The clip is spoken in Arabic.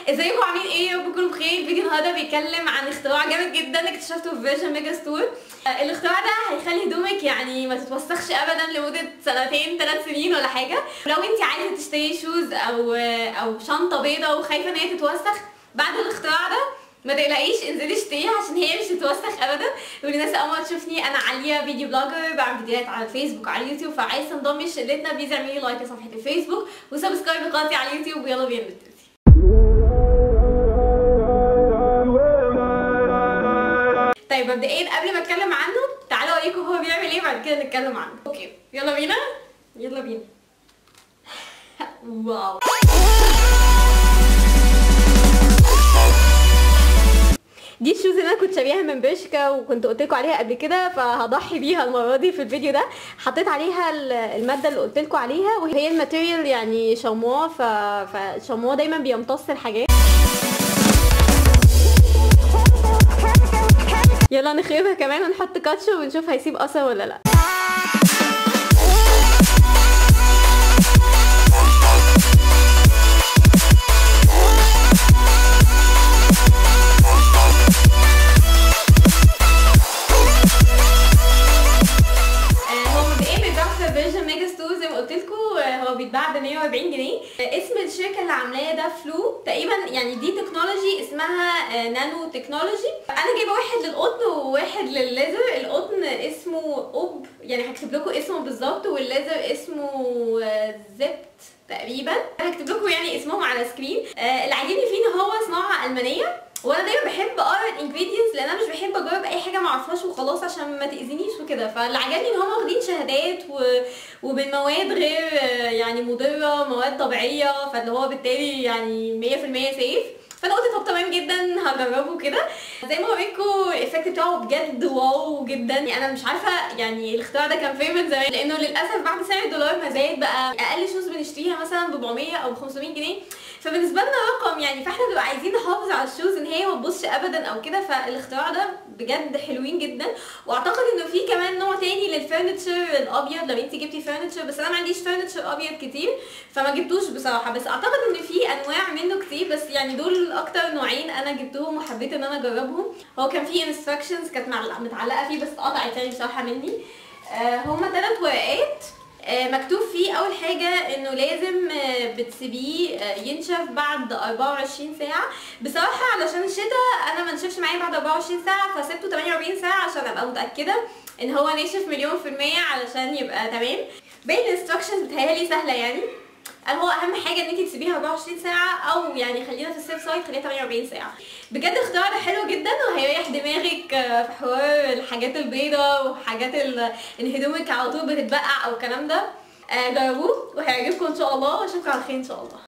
ازيكم عاملين ايه؟ يا رب تكونوا بخير. الفيديو النهارده بيتكلم عن اختراع جامد جدا اكتشفته في فيرجن ميجا ستور. الاختراع ده هيخلي هدومك يعني ما تتوسخش ابدا لمده سنتين 3 سنين ولا حاجه. لو انت عايزه تشتري شوز او شنطه بيضه وخايفه ان هي تتوسخ بعد الاختراع ده، ما تقلقيش، انزلي اشتريها عشان هي مش هتتوسخ ابدا. وللناس اول ما تشوفني، انا عليا فيديو بلوجر، بعمل فيديوهات على الفيسبوك وعلى اليوتيوب، فعايز تنضمي لشلتنا بليز اعملي لايك لصفحه الفيسبوك وسبسكرايب لقناتي على اليوتيوب، ويلا بينا نبتدي. طيب مبدئيا قبل ما اتكلم عنه تعالوا اوريكم هو بيعمل ايه، بعد كده نتكلم عنه. اوكي يلا بينا يلا بينا. واو، دي الشوز اللي انا كنت شاريها من برشكا وكنت قلت لكم عليها قبل كده، فهضحي بيها المره دي في الفيديو ده. حطيت عليها الماده اللي قلت لكم عليها، وهي الماتيريال يعني شموا، فشموا دايما بيمتص الحاجات. يلا نخربها كمان ونحط كاتشو ونشوف هيسيب اثر ولا لا. هو بيتباع ب 140 جنيه. اسم الشركه اللي عاملاه ده فلو تقريبا، يعني دي تكنولوجي اسمها نانو تكنولوجي. انا جايبه واحد للقطن وواحد للليزر. القطن اسمه اوب، يعني هكتب لكم اسمه بالظبط، والليزر اسمه زبت تقريبا. هكتب لكم يعني اسمهم على سكرين. اللي عاجبني فيه ان هو صناعه المانيه، وانا دايما بحب اقرا الانجريدينتس لان انا مش بحب اجرب اي حاجه ما اعرفهاش وخلاص عشان ما تاذينيش وكده. فاللي عجبني ان هم واخدين شهادات ومن مواد غير يعني مضره، مواد طبيعيه، فاللي هو بالتالي يعني 100% سيف. فانا قلت طب تمام جدا هجربه كده. زي ما اوريكم الايفكت بتاعه بجد واو جدا. يعني انا مش عارفه يعني الاختراع ده كان فين من زمان، لانه للاسف بعد سعر الدولار ما زاد، بقى اقل شوز بنشتريها مثلا ب 400 او ب 500 جنيه. فبالنسبه لنا رقم يعني، فاحنا بنبقى عايزين نحافظ على الشوز ان هي ما تبصش ابدا او كده. فالاختراع ده بجد حلوين جدا. واعتقد انه في كمان نوع تاني للفرنتشر الابيض، لو انت جبتي فرنتشر، بس انا ما عنديش فرنتشر ابيض كتير فما جبتوش بصراحه. بس اعتقد ان في انواع منه كتير، بس يعني دول اكتر نوعين انا جبتهم وحبيت ان انا اجربهم. هو كان فيه انستراكشنز كانت متعلقه فيه بس اتقطعت يعني بصراحه مني. هما 3 ورقات. مكتوب فيه اول حاجه انه لازم بتسيبيه ينشف بعد 24 ساعه. بصراحه علشان الشتاء انا ما نشفش معايا بعد 24 ساعه، فسبته 48 ساعه عشان ابقى متاكده ان هو ناشف 100% علشان يبقى تمام. باقي الانستراكشنز بتهيالي سهله يعني. هو اهم حاجه ان انت تسيبيها 24 ساعه، او يعني خلينا في السيف سايد خليها 48 ساعه. بجد الاختراع ده حلو جدا وهيريح دماغك في حوار الحاجات البيضاء وحاجات ان هدومك على طول بتتبقع او الكلام ده. جربوه وهيعجبكم ان شاء الله، واشوفكم على خير ان شاء الله.